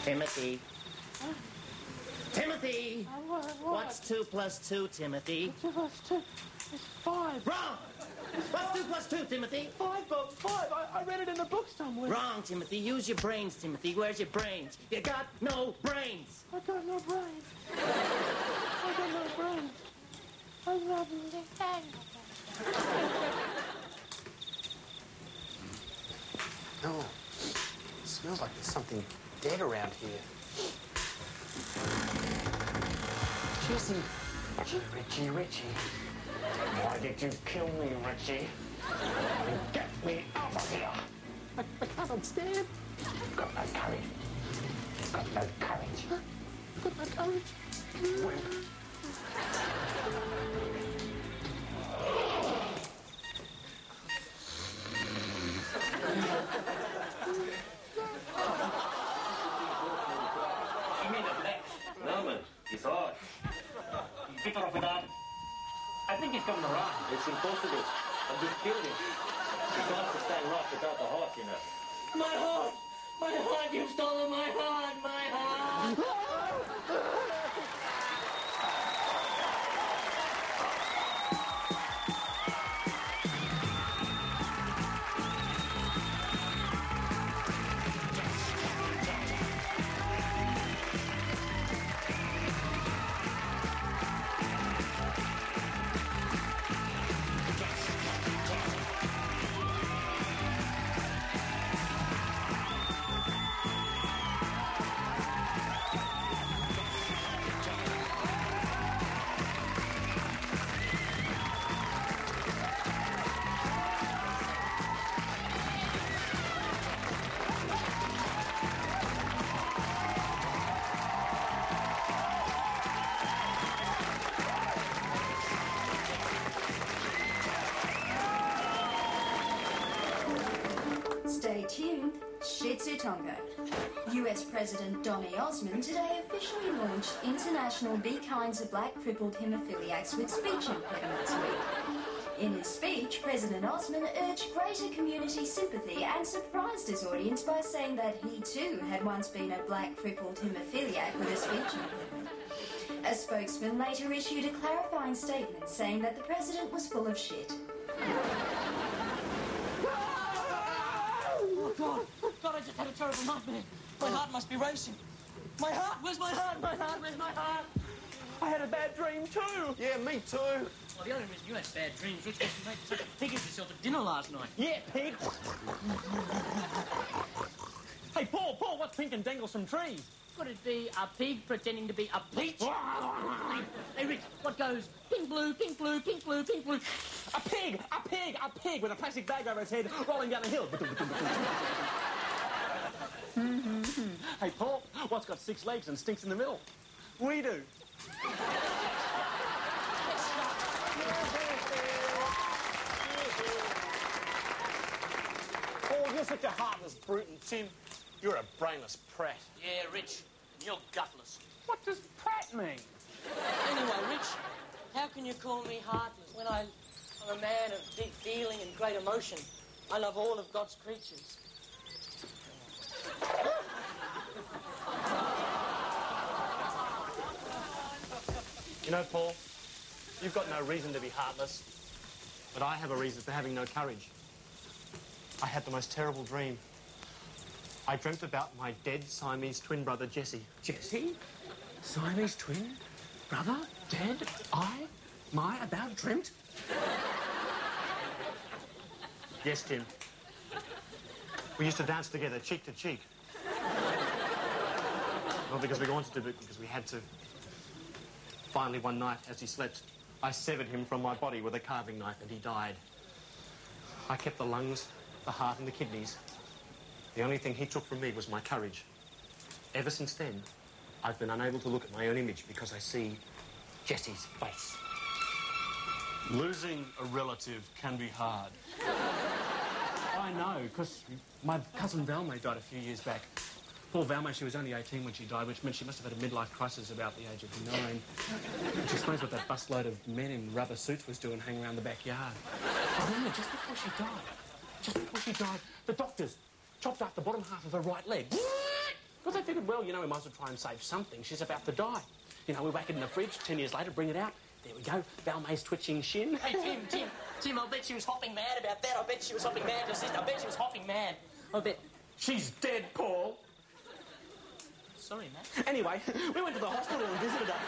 Timothy. Timothy! What's 2 plus 2, Timothy? 2 plus 2 is 5. Wrong! What's 2 plus 2, Timothy? 5, Bob, 5. I read it in the book somewhere. Wrong, Timothy. Use your brains, Timothy. Where's your brains? You got no brains. I got no brains. I got no brains. I love you. Oh, it smells like there's something dead around here. Jesse. Richie. Why did you kill me, Richie? Get me out of here. I can't stand. You've got no courage. You've got no courage. I've got no courage. Wimp. You mean the black? No, man. It's hard. Get off with that. I think he's coming around. It's impossible. I've just killed him. You can't sustain life without the heart, you know. My heart! My heart! You've stolen my heart! My heart! Stay tuned. Shitsu Tonga. US President Donny Osmond today officially launched International Be Kind to Black Crippled Haemophiliacs with Speech Impediments Week. In his speech, President Osmond urged greater community sympathy and surprised his audience by saying that he too had once been a black crippled haemophiliac with a speech impediment. A spokesman later issued a clarifying statement saying that the president was full of shit. God, I just had a terrible nightmare. My heart must be racing. My heart, where's my heart? Where's my heart? I had a bad dream too. Yeah, me too. Well, the only reason you had bad dreams was because you made such a pig of yourself at dinner last night. Yeah, pig. Hey, Paul, what's pink and dangles from trees? Could it be a pig pretending to be a peach? Hey, Rick, what goes pink, blue, pink, blue, pink, blue, pink, blue? A pig with a plastic bag over its head rolling down a hill. Hey, Paul, what's got 6 legs and stinks in the middle? We do. Oh, you're such a heartless brute, and Tim, you're a brainless prat. Yeah, Rich, you're gutless. What does prat mean? Anyway, Rich, how can you call me heartless when I'm a man of deep feeling and great emotion? I love all of God's creatures. You know, Paul, you've got no reason to be heartless, but I have a reason for having no courage. I had the most terrible dream. I dreamt about my dead Siamese twin brother, Jesse. Jesse? Siamese twin? Brother? Dead? About dreamt? Yes, Tim. We used to dance together, cheek to cheek. Not because we wanted to, but because we had to. Finally, one night, as he slept, I severed him from my body with a carving knife, and he died. I kept the lungs, the heart, and the kidneys. The only thing he took from me was my courage. Ever since then, I've been unable to look at my own image because I see Jesse's face. Losing a relative can be hard. I know, because my cousin Valmay died a few years back. Poor Valmay, she was only 18 when she died, which meant she must have had a midlife crisis about the age of 9. Which explains what that busload of men in rubber suits was doing hanging around the backyard. I remember just before she died, the doctors chopped off the bottom half of her right leg. Because I figured, well, you know, we might as well try and save something. She's about to die. You know, we whack it in the fridge, 10 years later, bring it out. There we go, Balmain's twitching shin. Hey, Tim, I bet she was hopping mad about that. I bet she was hopping mad, your sister. I bet she was hopping mad. I bet... She's dead, Paul. Sorry, Matt. Anyway, we went to the hospital and visited her.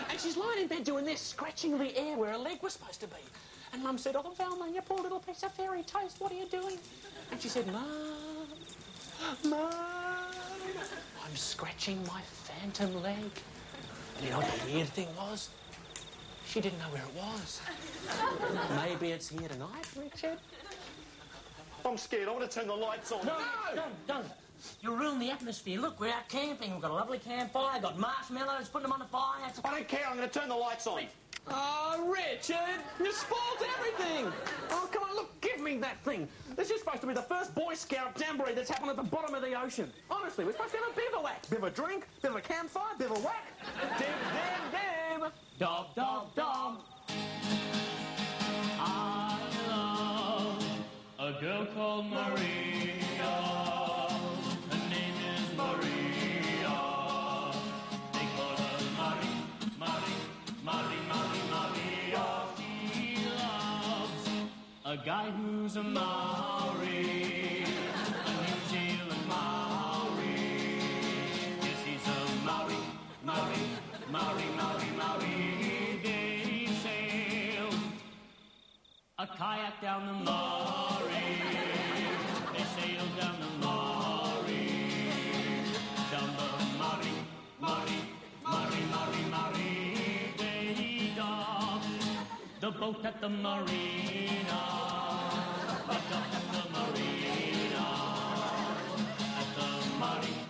And she's lying in bed doing this, scratching the air where her leg was supposed to be. And Mum said, oh, Balmain, you poor little piece of fairy toast, what are you doing? And she said, Mum, I'm scratching my phantom leg. And you know what the weird thing was? She didn't know where it was. Maybe it's here tonight, Richard? I'm scared. I want to turn the lights on. No! Don't. You'll ruin the atmosphere. Look, we're out camping. We've got a lovely campfire, got marshmallows, putting them on the fire. I don't care. I'm going to turn the lights on. Oh, Richard, you spoiled everything. Oh, come on, look, give me that thing. This is supposed to be the first Boy Scout jamboree that's happened at the bottom of the ocean. Honestly, we're supposed to have a bivouac. Bit of a drink, bit of a campfire, bit of a whack. Dim. Dog. I love a girl called Maria. Her name is Maria. They call her Maria. She loves a guy who's a Maori, a New Zealand Maori. Yes, he's a Maori. They sailed a kayak down the Murray. They sailed down the Murray. Down the Murray. They docked the boat at the marina. They docked at the marina. At the marina.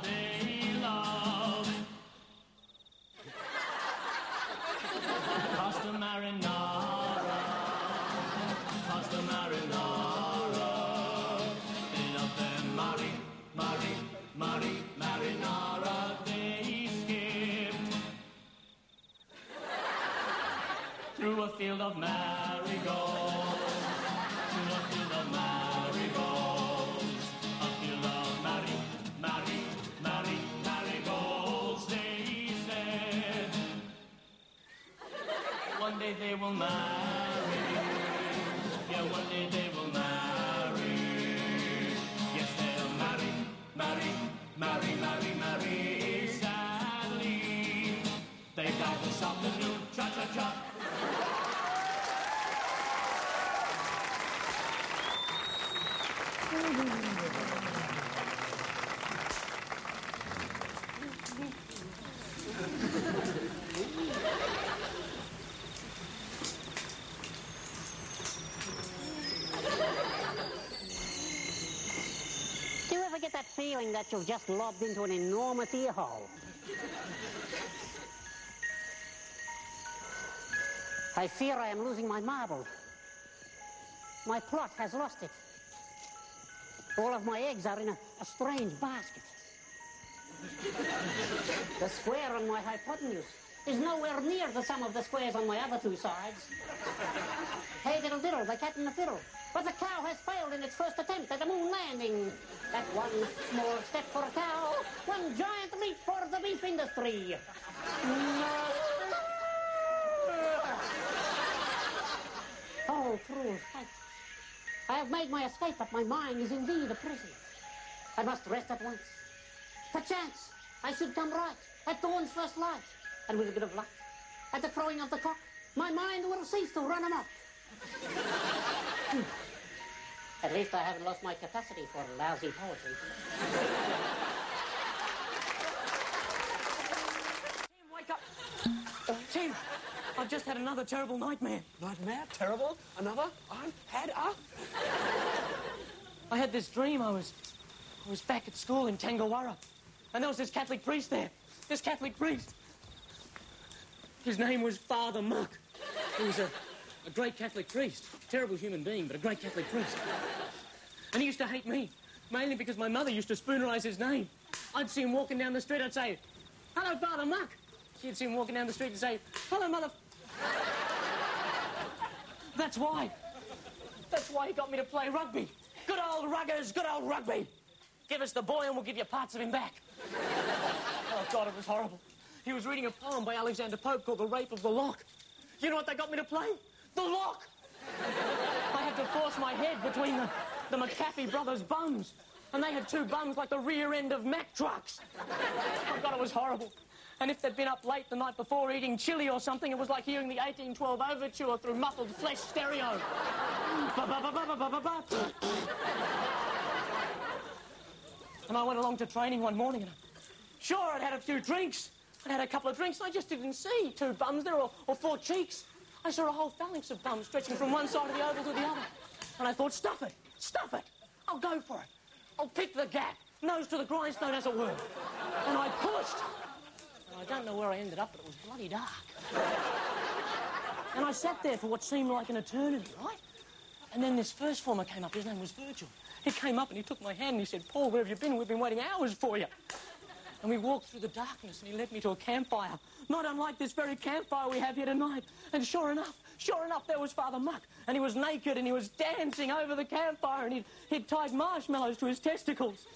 They love Costa Marinara. They love them Marinara. They skipped through a field of marigolds. A field of marigolds. They said one day they will marry. Yeah, one day they will marry. Yes, they'll marry. Sadly, they died this afternoon. Cha-cha-cha. Do you ever get that feeling that you've just lobbed into an enormous ear hole? I fear I am losing my marble. My plot has lost it. All of my eggs are in a strange basket. The square on my hypotenuse is nowhere near the sum of the squares on my other two sides. Hey, diddle, the cat and the fiddle. But the cow has failed in its first attempt at the moon landing. That's one small step for a cow, one giant leap for the beef industry. Oh, cruel fate. I have made my escape, but my mind is indeed a prison. I must rest at once. Perchance, I should come right at dawn's first light. And with a bit of luck, at the crowing of the cock, my mind will cease to run amok. At least I haven't lost my capacity for lousy poetry. Tim, wake up. Tim, I've just had another terrible nightmare. Nightmare? Terrible? Another? I had this dream. I was back at school in Tangawarra, and there was this Catholic priest there. This Catholic priest. His name was Father Muck. He was a great Catholic priest. Terrible human being, but a great Catholic priest. And he used to hate me, mainly because my mother used to spoonerise his name. I'd see him walking down the street, I'd say, "Hello, Father Muck." She'd see him walking down the street and say, "Hello, mother..." That's why he got me to play rugby. Good old ruggers, good old rugby. Give us the boy and we'll give you parts of him back. Oh, God, it was horrible. He was reading a poem by Alexander Pope called The Rape of the Lock. You know what they got me to play? The Lock! I had to force my head between the McAfee brothers' bums. And they had two bums like the rear end of Mack trucks. Oh, God, it was horrible. And if they'd been up late the night before eating chili or something, it was like hearing the 1812 overture through muffled flesh stereo. And I went along to training one morning and sure, I'd had a few drinks. I'd had a couple of drinks and I just didn't see two bums there or four cheeks. I saw a whole phalanx of bums stretching from one side of the oval to the other. And I thought, stuff it. I'll go for it. I'll pick the gap, nose to the grindstone, as it were. And I pushed. And I don't know where I ended up, but it was bloody dark. And I sat there for what seemed like an eternity, right? And then this first former came up. His name was Virgil. He came up and he took my hand and he said, Paul, where have you been? We've been waiting hours for you. And we walked through the darkness and he led me to a campfire, not unlike this very campfire we have here tonight. And sure enough, there was Father Muck. And he was naked and he was dancing over the campfire and he'd tied marshmallows to his testicles.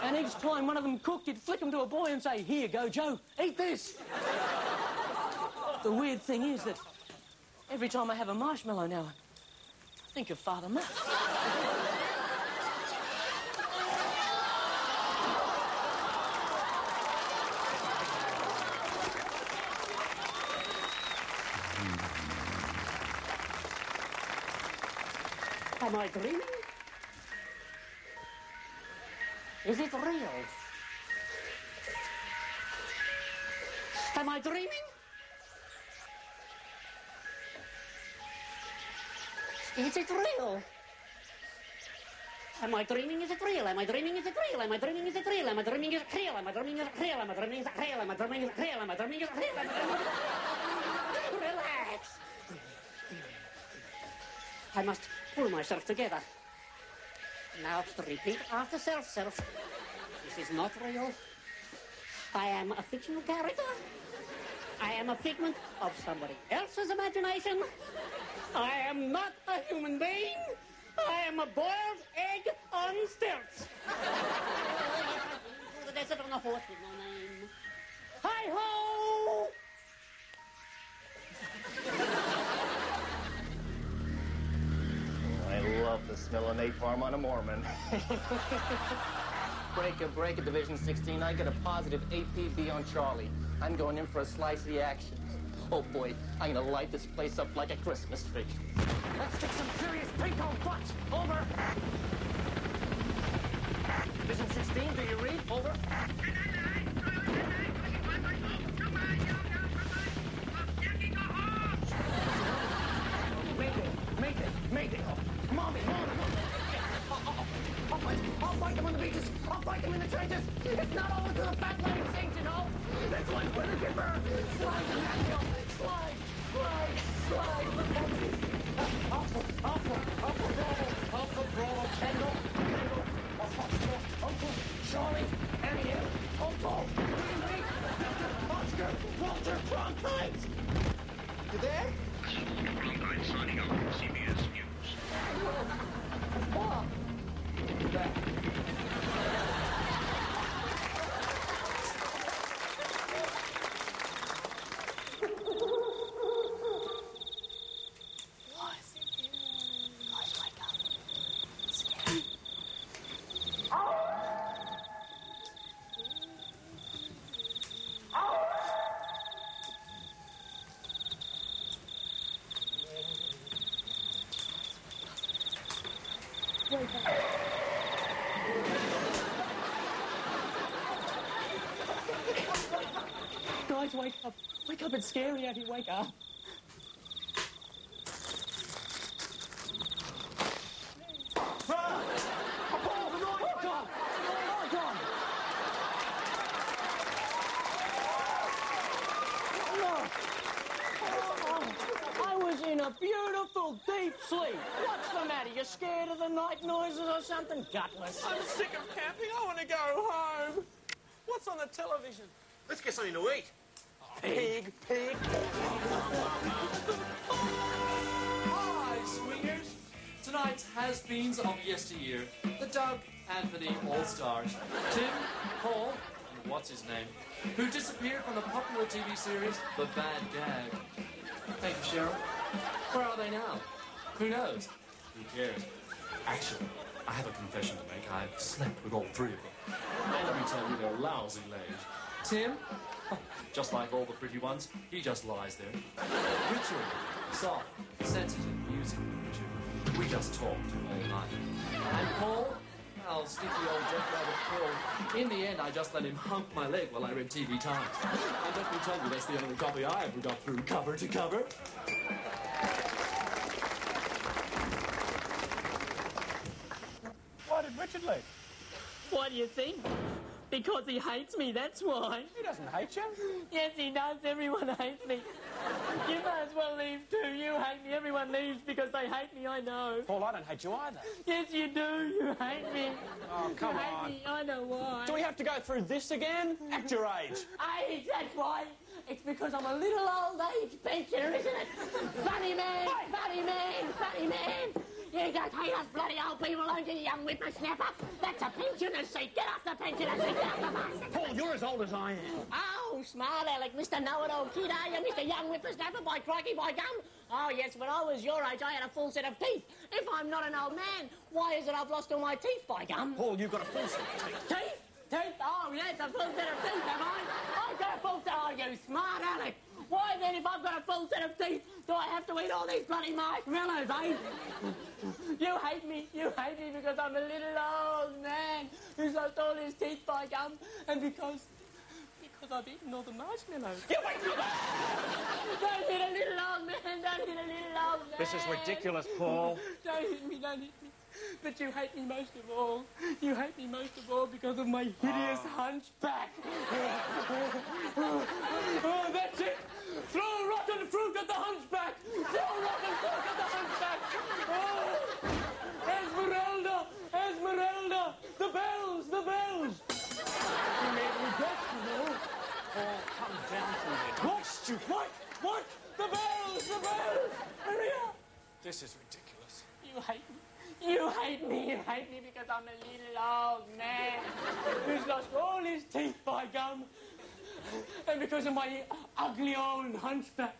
And each time one of them cooked, he'd flick them to a boy and say, here, go, Joe, eat this. The weird thing is that every time I have a marshmallow now, I think of Father Muck. Am I dreaming? Is it real? Am I dreaming? Is it real? Am I dreaming? Is it real? Am I dreaming? Is it real? Am I dreaming? Is it real? Am I dreaming? Is it real? Am I dreaming? Is it real? Am I dreaming? Is it real? Am I dreaming? Is it real? Am I dreaming? Is it real? Am I dreaming? Relax. I must pull myself together. Now repeat after self. This is not real. I am a fictional character. I am a figment of somebody else's imagination. I am not a human being. I am a boiled egg on stilts. Through the desert on a horse with no name. Hi-ho! I love the smell of napalm on a Mormon. Break a Division 16. I get a positive APB on Charlie. I'm going in for a slice of the action. Oh boy, I'm gonna light this place up like a Christmas tree. Let's take some serious pink on butts. Over. Division 16, do you read? Over. Mayday. Mommy. I'll fight them on the beaches. I'll fight them in the trenches. It's not over till the fat lady sings, you know. This one's for the Gipper. Slide to Nashville. Slide. Uncle Bravo, Kendall, Uncle Charlie, Annie, Uncle, Greenleaf, Oscar, Walter, Cronkite. You there? Cronkite signing off from CBS News. Bob. Guys, wake up. Wake up, it's scary out here, wake up. I was in a beautiful deep sleep. What's the matter? You scared of the night noises or something? Gutless. I'm sick of camping. I want to go home. What's on the television? Let's get something to eat. Pig. Hi, swingers. Tonight tonight's has-beens of yesteryear, the Doug Anthony All-Stars. Tim, Paul, and what's his name, who disappeared from the popular TV series The Bad Gag. Thank you, Cheryl. Where are they now? Who knows? Who cares? Actually, I have a confession to make. I've slept with all three of them. And let me tell you, they're lousy lays. Tim, just like all the pretty ones, he just lies there. Richard, soft, sensitive, music Richard. We just talked all night. And Paul, well, sneaky old Jack Rabbit Paul. In the end, I just let him hump my leg while I read TV Times. And let me tell you, that's the only copy I ever got through cover to cover. Why did Richard leave? Why do you think? Because he hates me, that's why. He doesn't hate you. Yes, he does. Everyone hates me. You may as well leave too. You hate me. Everyone leaves because they hate me, I know. Paul, I don't hate you either. Yes, you do. You hate me. Oh, come you on. hate me. I know why. Do we have to go through this again? Act your age. Age, that's why. It's because I'm a little old age pensioner, isn't it? Funny man, funny man, funny man. You don't hate us bloody old people, don't you, young whippersnapper? That's a pensioner's seat. Get off the pensioner's seat. Get off the bus. Paul, you're as old as I am. Oh, smart Alec, Mr. Know-it-all kid, are you, Mr. Young Whippersnapper, by crikey, by gum? Oh, yes, when I was your age, I had a full set of teeth. If I'm not an old man, why is it I've lost all my teeth, by gum? Paul, you've got a full set of teeth. Teeth? Teeth? Oh, yes, a full set of teeth, have I? I've got a full set. Oh, you smart Alec. Why then, if I've got a full set of teeth, do I have to eat all these bloody marshmallows, eh? You hate me because I'm a little old man who's lost all his teeth, by gum, and because I've eaten all the marshmallows. You wait for that! Don't hit a little old man, don't hit a little old man. This is ridiculous, Paul. Don't hit me, don't hit me. But you hate me most of all. You hate me most of all because of my hideous hunchback. Oh, that's it. Throw rotten fruit at the hunchback. Throw rotten fruit at the hunchback. Oh, Esmeralda, Esmeralda. The bells, the bells. You made me deaf, you know. Paul, come down from there. What? Stupid. What? The bells. Hurry up. This is ridiculous. You hate me. You hate me because I'm a little old man who's lost all his teeth, by gum. And because of my ugly old hunchback.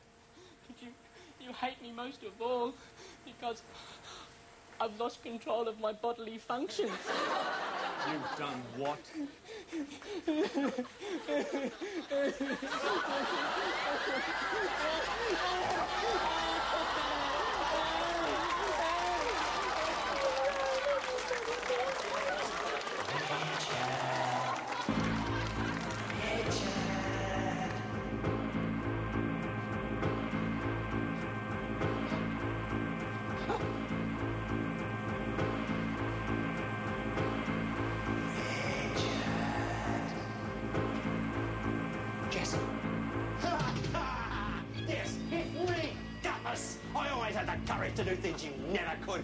But you hate me most of all because I've lost control of my bodily functions. You've done what? Yes, it's ridiculous. I always had the courage to do things you never could.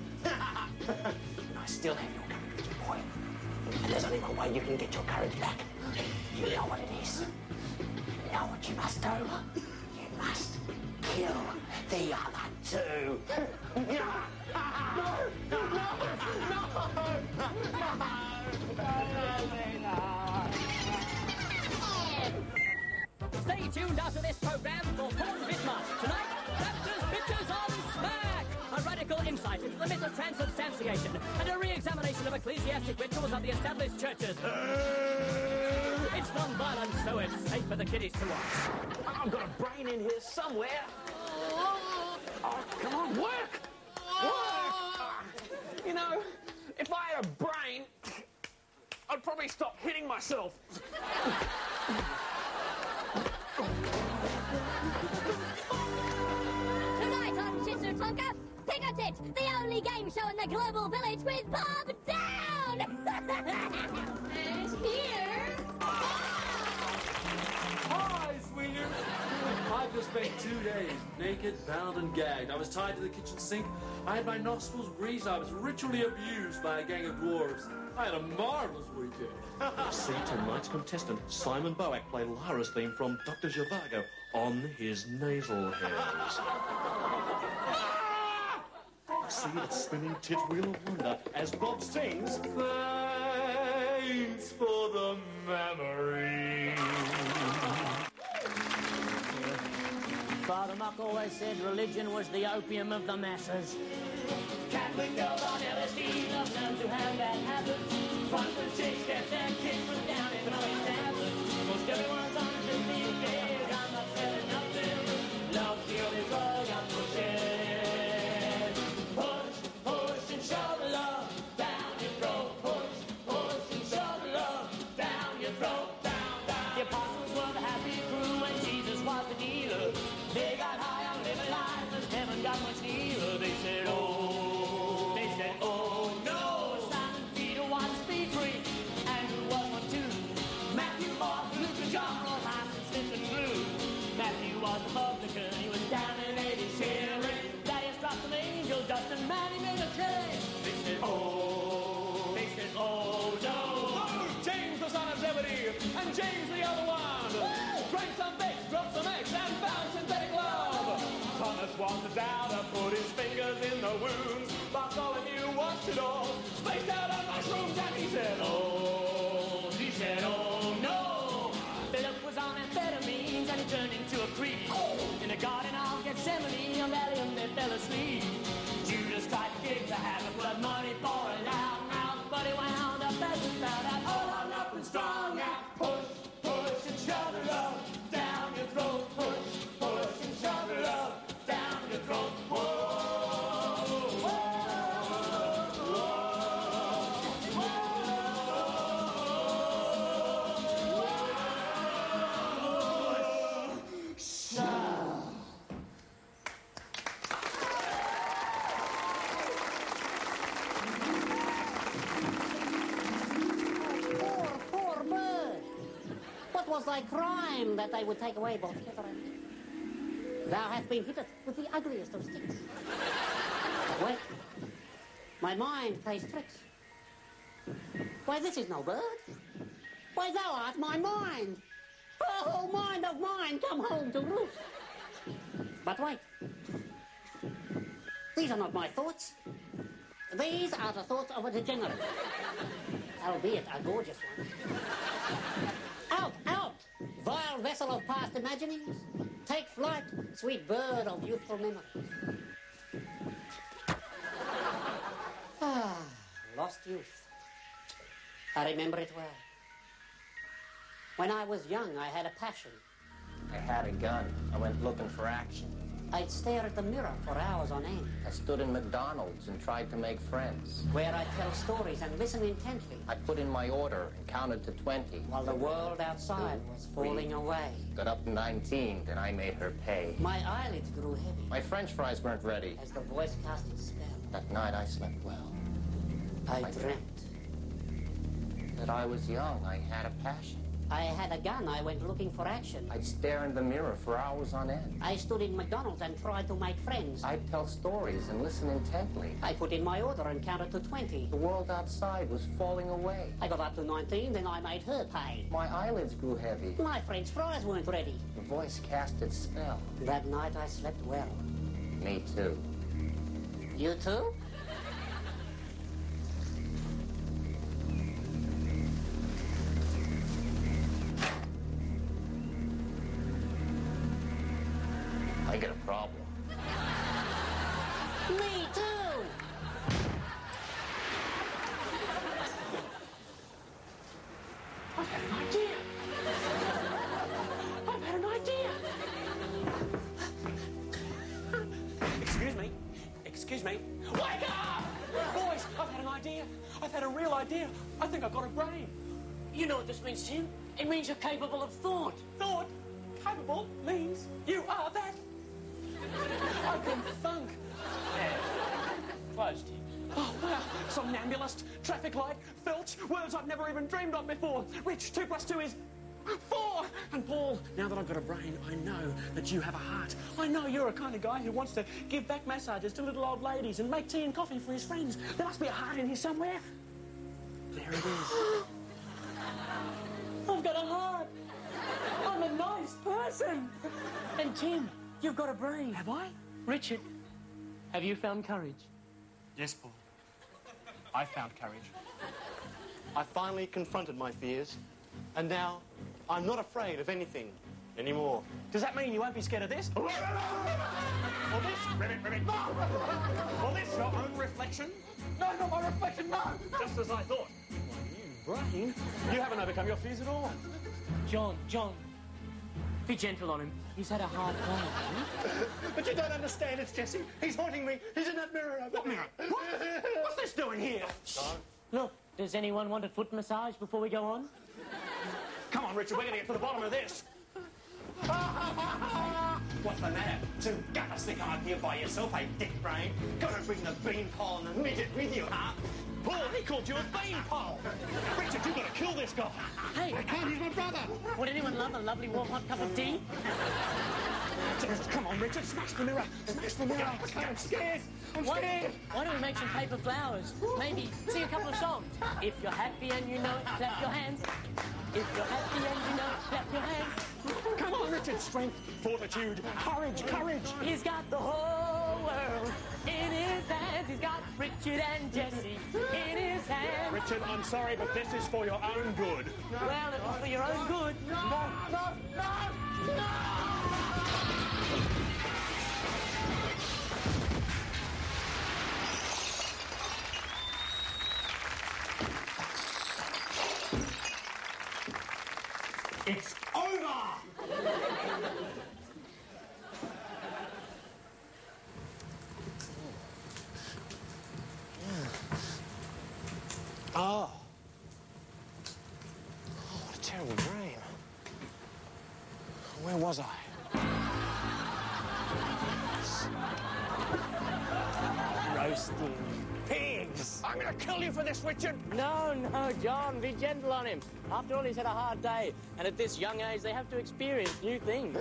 And I still have your courage, boy. And there's only one way you can get your courage back. You know what it is. You know what you must do. You must kill the other two. Stay tuned after this program for Porn Bismarck. Tonight, Raptors Bitches on Smack! A radical insight into the myth of transubstantiation and a re-examination of ecclesiastic rituals of the established churches. It's non-violent, so it's safe for the kiddies to watch. I've got a brain in here somewhere. Oh, come on, work! Work! You know, if I had a brain, I'd probably stop hitting myself. Tonight on Shizu Tonka, Pick-a-Tit, the only game show in the global village with Bob Down! And here... Hi, sweetie. I've just spent 2 days naked, bound, and gagged. I was tied to the kitchen sink. I had my nostrils greased. I was ritually abused by a gang of dwarves. I had a marvelous weekend. See tonight's contestant, Simon Boack, play Lara's theme from Dr. Zhivago on his nasal hairs. see that spinning tit wheel of wonder as Bob sings, thanks for the memory. Father Muck always said religion was the opium of the masses. Catholic girls on LSD love them to have bad habits. Front and chicks get their kids put down in noise tablets. Most everyone's on it these days. I'm not selling nothing. Love till it's all got pushed. Push, push and shove the love down your throat. Push, push and shove the love down your throat. Down, down. The apostles were the happy crew and Jesus was the dealer. They got high on living life as heaven got much nearer. They said, oh no, Simon Peter was speed free, Andrew was one too. Matthew, Mark, Luke, and John were high and Smith and Blue. Matthew was the publican, he was down in 80 shilling. Thaddeus dropped some angel dust and man, he made a killing. They said, oh no. Oh, James the son of Zebedee, and James the other one. Drank some Vicks, dropped some eggs, and found synthetic love. Thomas was the doubter, put his fingers in the wounds. Bartholomew watched it all, spaced out on mushrooms, and he said, oh no. Philip was on amphetamines, and he turned into a creep. In the garden of Gethsemane, on Valium they fell asleep. Judas tried to give the habit blood money for a loud mouth, but he wound up as he found out, all hung up and strong now. Push, push and shove the love down your throat. Push, push and shove the love down your throat. Poor bird. What was thy crime that they would take away both feather and wing? Thou hast been hit with the ugliest of sticks. But wait, my mind plays tricks. Why, this is no bird. Why, thou art my mind. Oh, mind of mine, come home to roost. But wait, these are not my thoughts. These are the thoughts of a degenerate, albeit a gorgeous one. Out, out, vile vessel of past imaginings. Take flight, sweet bird of youthful memories. Ah, lost youth. I remember it well. When I was young, I had a passion. I had a gun. I went looking for action. I'd stare at the mirror for hours on end. I stood in McDonald's and tried to make friends. Where I'd tell stories and listen intently. I put in my order and counted to 20. While the world outside was falling away. Got up to 19, then I made her pay. My eyelids grew heavy. My French fries weren't ready. As the voice cast its spell. That night I slept well. I dreamt. That I was young. I had a passion. I had a gun. I went looking for action. I'd stare in the mirror for hours on end. I stood in McDonald's and tried to make friends. I'd tell stories and listen intently. I put in my order and counted to 20. The world outside was falling away. I got up to 19, then I made her pay. My eyelids grew heavy. My French fries weren't ready. The voice cast its spell. That night I slept well. Me too. You too? I got a problem. Me too! I've had an idea. I've had an idea. Excuse me. Wake up! Boys, I've had an idea. I've had a real idea. I think I've got a brain. You know what this means, Tim? It means you're capable of thought. Thought? Capable means you are that. I can thunk. Close, Tim. Oh, wow. Somnambulist, traffic light, filch, words I've never even dreamed of before. Which 2 + 2 is 4. And Paul, now that I've got a brain, I know that you have a heart. I know you're a kind of guy who wants to give back massages to little old ladies and make tea and coffee for his friends. There must be a heart in here somewhere. There it is. I've got a heart. I'm a nice person. And Tim, you've got a brain. Have I? Richard, have you found courage? Yes, Paul. I found courage. I finally confronted my fears, and now I'm not afraid of anything anymore. Does that mean you won't be scared of this? Or this? Ribbit. Or this? Your own reflection? No, not my reflection, no! Just as I thought. Brain, you haven't overcome your fears at all. John, be gentle on him. He's had a hard day. But you don't understand, it's Jesse. He's haunting me. He's in that mirror over there. Mirror? What's this doing here? Look, does anyone want a foot massage before we go on? Come on, Richard, we're going to get to the bottom of this. What's the matter? Some gutless idea by yourself, eh, dick brain? Gotta bring the beanpole and the midget with you, huh? Paul, he called you a beanpole. Richard, you've got to kill this guy. Hey, I can't, he's my brother. Would anyone love a lovely warm hot cup of tea? Come on, Richard, smash the mirror. Smash the mirror. I'm scared. I'm scared. Why don't we make some paper flowers? Maybe sing a couple of songs. If you're happy and you know it, clap your hands. If you're happy and you know it, clap your hands. Come on, Richard. Strength, fortitude, courage. He's got the whole world in his hands. He's got Richard and Jesse in his hands. Richard, I'm sorry, but this is for your own good. Well, it was for your own good. No. It's over! Oh. What a terrible dream. Where was I? Roasting pigs. I'm going to kill you for this, Richard. No, John, be gentle on him. After all, he's had a hard day, and at this young age, they have to experience new things.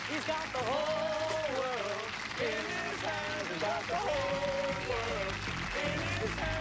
He's got the whole world in his hands. He's got the whole world in his hands.